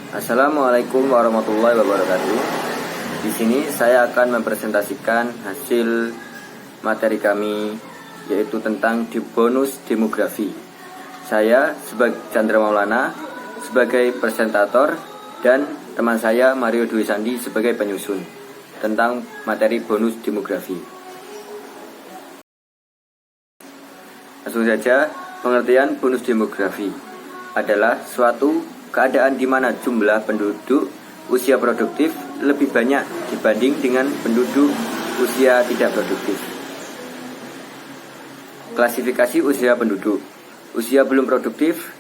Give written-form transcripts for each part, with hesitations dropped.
Assalamualaikum warahmatullahi wabarakatuh. Di sini saya akan mempresentasikan hasil materi kami, yaitu tentang bonus demografi. Saya sebagai Chandra Maulana sebagai presentator dan teman saya Mario Dwi Sandi sebagai penyusun tentang materi bonus demografi. Langsung saja, pengertian bonus demografi adalah suatu keadaan di mana jumlah penduduk usia produktif lebih banyak dibanding dengan penduduk usia tidak produktif. Klasifikasi usia penduduk. Usia belum produktif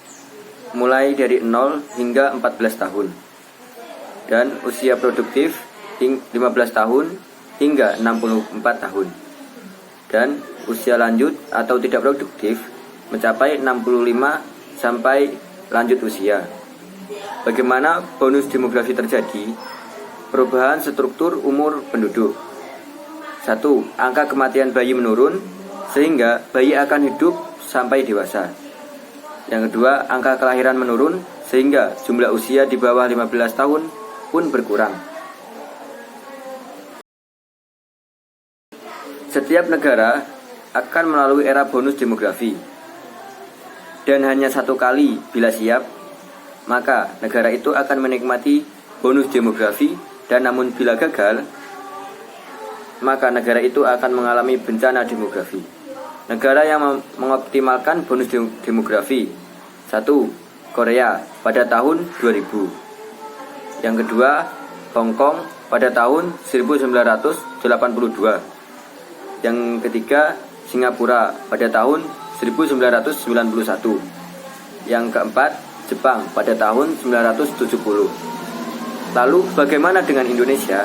mulai dari 0 hingga 14 tahun. Dan usia produktif 15 tahun hingga 64 tahun. Dan usia lanjut atau tidak produktif mencapai 65 sampai lanjut usia. Bagaimana bonus demografi terjadi? Perubahan struktur umur penduduk. 1. Angka kematian bayi menurun sehingga bayi akan hidup sampai dewasa. Yang kedua, angka kelahiran menurun sehingga jumlah usia di bawah 15 tahun pun berkurang. Setiap negara akan melalui era bonus demografi. Dan hanya satu kali bila siap, maka negara itu akan menikmati bonus demografi, dan namun bila gagal, maka negara itu akan mengalami bencana demografi. Negara yang mengoptimalkan bonus demografi. 1. Korea pada tahun 2000. Yang kedua, Hong Kong pada tahun 1982. Yang ketiga, Singapura pada tahun 1991. Yang keempat, Jepang pada tahun 1970. Lalu bagaimana dengan Indonesia?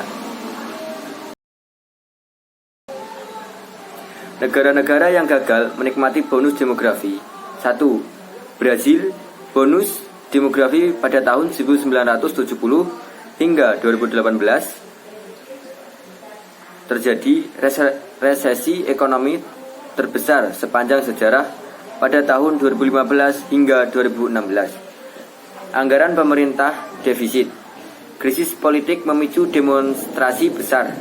Negara-negara yang gagal menikmati bonus demografi. 1. Brazil, bonus demografi pada tahun 1970 hingga 2018 terjadi resesi ekonomi terbesar sepanjang sejarah pada tahun 2015 hingga 2016. Anggaran pemerintah defisit. Krisis politik memicu demonstrasi besar.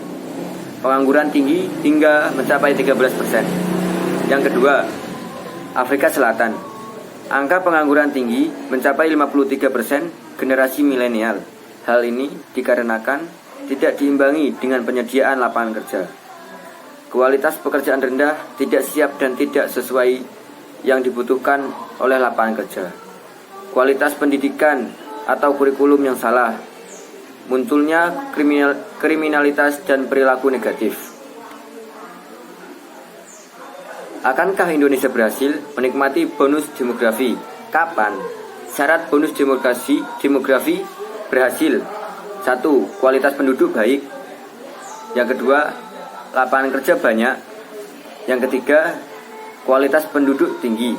Pengangguran tinggi hingga mencapai 13%. Yang kedua, Afrika Selatan. Angka pengangguran tinggi mencapai 53% generasi milenial. Hal ini dikarenakan tidak diimbangi dengan penyediaan lapangan kerja. Kualitas pekerjaan rendah, tidak siap dan tidak sesuai yang dibutuhkan oleh lapangan kerja. Kualitas pendidikan atau kurikulum yang salah, munculnya kriminalitas dan perilaku negatif. Akankah Indonesia berhasil menikmati bonus demografi? Kapan? Syarat bonus demografi berhasil. 1. Kualitas penduduk baik. Yang kedua, lapangan kerja banyak. Yang ketiga, kualitas penduduk tinggi.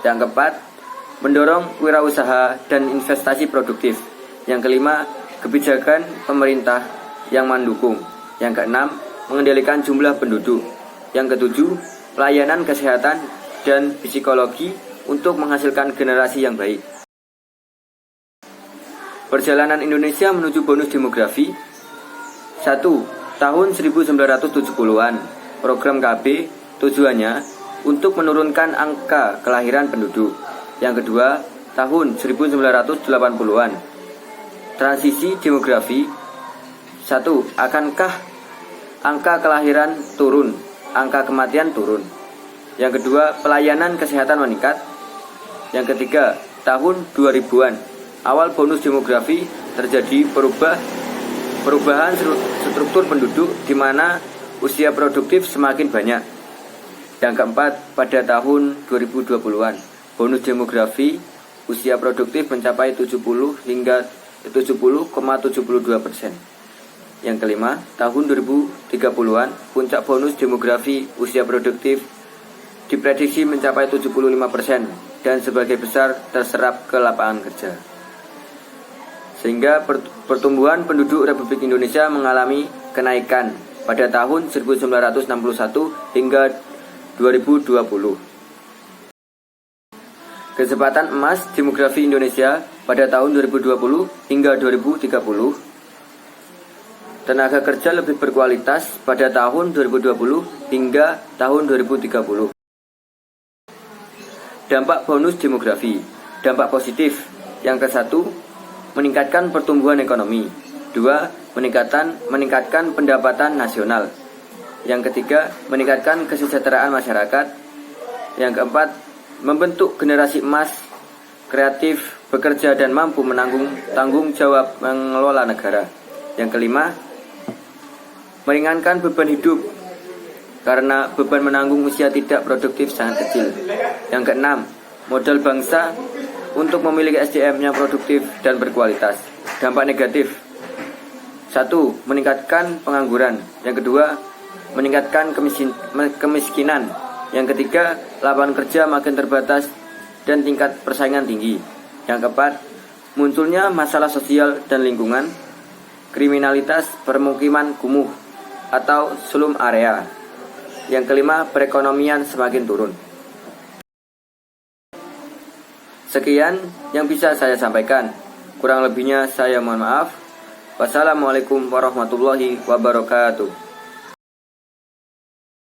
Yang keempat, mendorong wirausaha dan investasi produktif. Yang kelima, kebijakan pemerintah yang mendukung. Yang keenam, mengendalikan jumlah penduduk. Yang ketujuh, pelayanan kesehatan dan psikologi untuk menghasilkan generasi yang baik. Perjalanan Indonesia menuju bonus demografi. 1. Tahun 1970-an, program KB tujuannya untuk menurunkan angka kelahiran penduduk. Yang kedua, tahun 1980-an, transisi demografi. 1. Akankah angka kelahiran turun, angka kematian turun? Yang kedua, pelayanan kesehatan meningkat. Yang ketiga, tahun 2000-an, awal bonus demografi terjadi perubahan struktur penduduk di mana usia produktif semakin banyak. Yang keempat, pada tahun 2020-an, bonus demografi usia produktif mencapai 70,72%. Yang kelima, tahun 2030-an, puncak bonus demografi usia produktif diprediksi mencapai 75% dan sebagian besar terserap ke lapangan kerja. Sehingga pertumbuhan penduduk Republik Indonesia mengalami kenaikan pada tahun 1961 hingga 2020. Kesempatan emas demografi Indonesia pada tahun 2020 hingga 2030. Tenaga kerja lebih berkualitas pada tahun 2020 hingga tahun 2030. Dampak bonus demografi. Dampak positif. Yang ke-1, meningkatkan pertumbuhan ekonomi. 2, meningkatkan pendapatan nasional. Yang ketiga, meningkatkan kesejahteraan masyarakat. Yang keempat, membentuk generasi emas, kreatif, bekerja dan mampu menanggung tanggung jawab mengelola negara. Yang kelima, meringankan beban hidup karena beban menanggung usia tidak produktif sangat kecil. Yang keenam, modal bangsa untuk memiliki SDM yang produktif dan berkualitas. Dampak negatif. 1. Meningkatkan pengangguran. Yang kedua, meningkatkan kemiskinan. Yang ketiga, lapangan kerja makin terbatas dan tingkat persaingan tinggi. Yang keempat, munculnya masalah sosial dan lingkungan, kriminalitas permukiman kumuh atau slum area. Yang kelima, perekonomian semakin turun. Sekian yang bisa saya sampaikan. Kurang lebihnya saya mohon maaf. Wassalamualaikum warahmatullahi wabarakatuh.